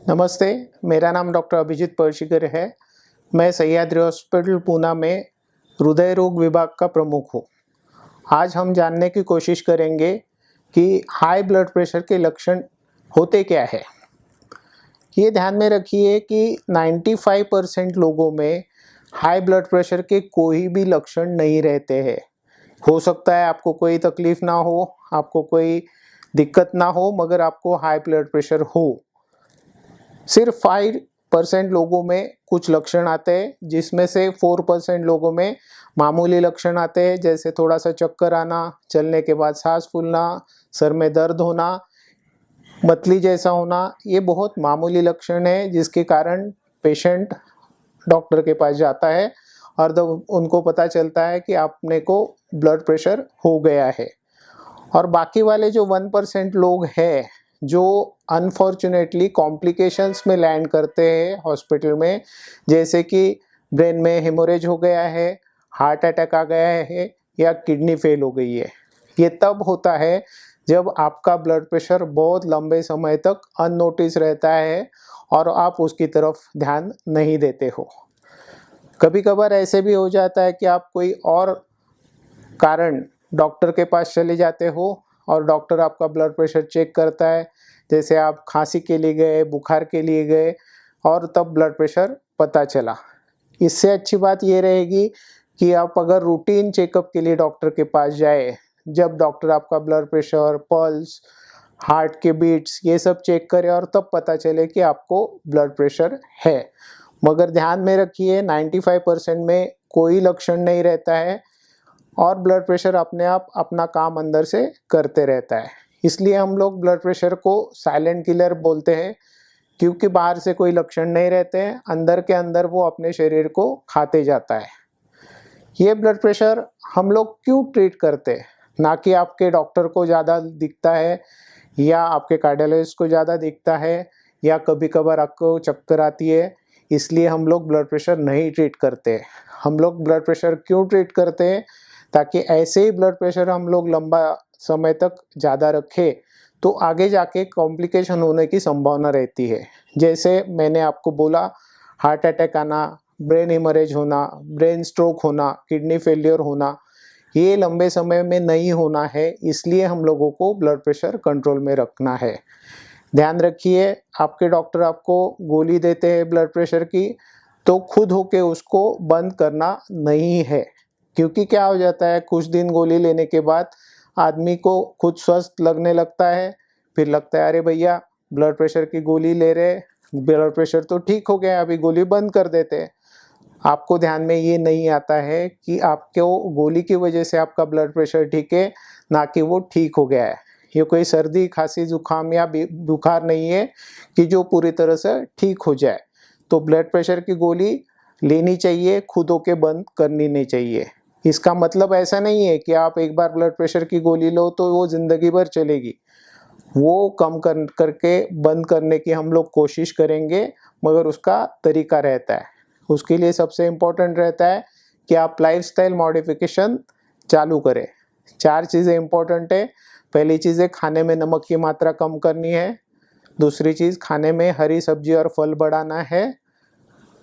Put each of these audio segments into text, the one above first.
नमस्ते, मेरा नाम डॉक्टर अभिजीत पर्शिकर है। मैं सह्याद्री हॉस्पिटल पूना में हृदय रोग विभाग का प्रमुख हूँ। आज हम जानने की कोशिश करेंगे कि हाई ब्लड प्रेशर के लक्षण होते क्या है। ये ध्यान में रखिए कि 95% लोगों में हाई ब्लड प्रेशर के कोई भी लक्षण नहीं रहते हैं। हो सकता है आपको कोई तकलीफ ना हो, आपको कोई दिक्कत ना हो, मगर आपको हाई ब्लड प्रेशर हो। सिर्फ 5% लोगों में कुछ लक्षण आते हैं, जिसमें से 4% लोगों में मामूली लक्षण आते हैं, जैसे थोड़ा सा चक्कर आना, चलने के बाद सांस फूलना, सर में दर्द होना, मतली जैसा होना। ये बहुत मामूली लक्षण है जिसके कारण पेशेंट डॉक्टर के पास जाता है और जब उनको पता चलता है कि आपने को ब्लड प्रेशर हो गया है। और बाकी वाले जो 1% लोग हैं जो अनफॉर्चुनेटली कॉम्प्लिकेशंस में लैंड करते हैं हॉस्पिटल में, जैसे कि ब्रेन में हेमोरेज हो गया है, हार्ट अटैक आ गया है या किडनी फेल हो गई है। ये तब होता है जब आपका ब्लड प्रेशर बहुत लंबे समय तक अननोटिस रहता है और आप उसकी तरफ ध्यान नहीं देते हो। कभी कभार ऐसे भी हो जाता है कि आप कोई और कारण डॉक्टर के पास चले जाते हो और डॉक्टर आपका ब्लड प्रेशर चेक करता है, जैसे आप खांसी के लिए गए, बुखार के लिए गए और तब ब्लड प्रेशर पता चला। इससे अच्छी बात ये रहेगी कि आप अगर रूटीन चेकअप के लिए डॉक्टर के पास जाए, जब डॉक्टर आपका ब्लड प्रेशर, पल्स, हार्ट के बीट्स ये सब चेक करे और तब पता चले कि आपको ब्लड प्रेशर है। मगर ध्यान में रखिए 95% में कोई लक्षण नहीं रहता है और ब्लड प्रेशर अपने आप अपना काम अंदर से करते रहता है। इसलिए हम लोग ब्लड प्रेशर को साइलेंट किलर बोलते हैं, क्योंकि बाहर से कोई लक्षण नहीं रहते हैं, अंदर के अंदर वो अपने शरीर को खाते जाता है। ये ब्लड प्रेशर हम लोग क्यों ट्रीट करते हैं, ना कि आपके डॉक्टर को ज़्यादा दिखता है या आपके कार्डियोलॉजिस्ट को ज़्यादा दिखता है या कभी कभार आपको चक्कर आती है, इसलिए हम लोग ब्लड प्रेशर नहीं ट्रीट करते। हम लोग ब्लड प्रेशर क्यों ट्रीट करते हैं, ताकि ऐसे ही ब्लड प्रेशर हम लोग लंबा समय तक ज़्यादा रखें तो आगे जाके कॉम्प्लिकेशन होने की संभावना रहती है। जैसे मैंने आपको बोला, हार्ट अटैक आना, ब्रेन हेमरेज होना, ब्रेन स्ट्रोक होना, किडनी फेलियर होना, ये लंबे समय में नहीं होना है। इसलिए हम लोगों को ब्लड प्रेशर कंट्रोल में रखना है। ध्यान रखिए, आपके डॉक्टर आपको गोली देते हैं ब्लड प्रेशर की, तो खुद होके उसको बंद करना नहीं है। क्योंकि क्या हो जाता है, कुछ दिन गोली लेने के बाद आदमी को खुद स्वस्थ लगने लगता है, फिर लगता है अरे भैया ब्लड प्रेशर की गोली ले रहे, ब्लड प्रेशर तो ठीक हो गया, अभी गोली बंद कर देते हैं। आपको ध्यान में ये नहीं आता है कि आपको गोली की वजह से आपका ब्लड प्रेशर ठीक है, ना कि वो ठीक हो गया है। ये कोई सर्दी, खांसी, जुकाम या बुखार नहीं है कि जो पूरी तरह से ठीक हो जाए। तो ब्लड प्रेशर की गोली लेनी चाहिए, खुद होके बंद करनी नहीं चाहिए। इसका मतलब ऐसा नहीं है कि आप एक बार ब्लड प्रेशर की गोली लो तो वो ज़िंदगी भर चलेगी। वो कम करके बंद करने की हम लोग कोशिश करेंगे, मगर उसका तरीका रहता है। उसके लिए सबसे इम्पोर्टेंट रहता है कि आप लाइफस्टाइल मॉडिफिकेशन चालू करें। 4 चीज़ें इम्पोर्टेंट है। पहली चीज़ है, खाने में नमक की मात्रा कम करनी है। दूसरी चीज़, खाने में हरी सब्जी और फल बढ़ाना है।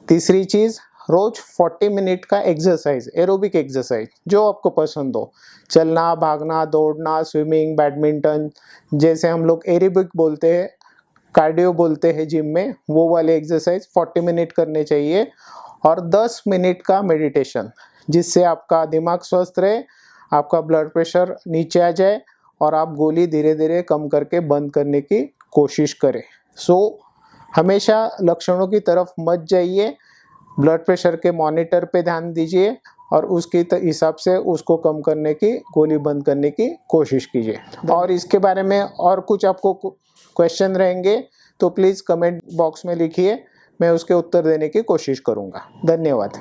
तीसरी चीज़, रोज 40 मिनट का एक्सरसाइज, एरोबिक एक्सरसाइज जो आपको पसंद हो, चलना, भागना, दौड़ना, स्विमिंग, बैडमिंटन, जैसे हम लोग एरोबिक बोलते हैं, कार्डियो बोलते हैं जिम में, वो वाले एक्सरसाइज 40 मिनट करने चाहिए। और 10 मिनट का मेडिटेशन, जिससे आपका दिमाग स्वस्थ रहे, आपका ब्लड प्रेशर नीचे आ जाए और आप गोली धीरे धीरे कम करके बंद करने की कोशिश करें। हमेशा लक्षणों की तरफ मत जाइए, ब्लड प्रेशर के मॉनिटर पे ध्यान दीजिए और उसके हिसाब से उसको कम करने की, गोली बंद करने की कोशिश कीजिए। और इसके बारे में और कुछ आपको क्वेश्चन रहेंगे तो प्लीज़ कमेंट बॉक्स में लिखिए, मैं उसके उत्तर देने की कोशिश करूँगा। धन्यवाद।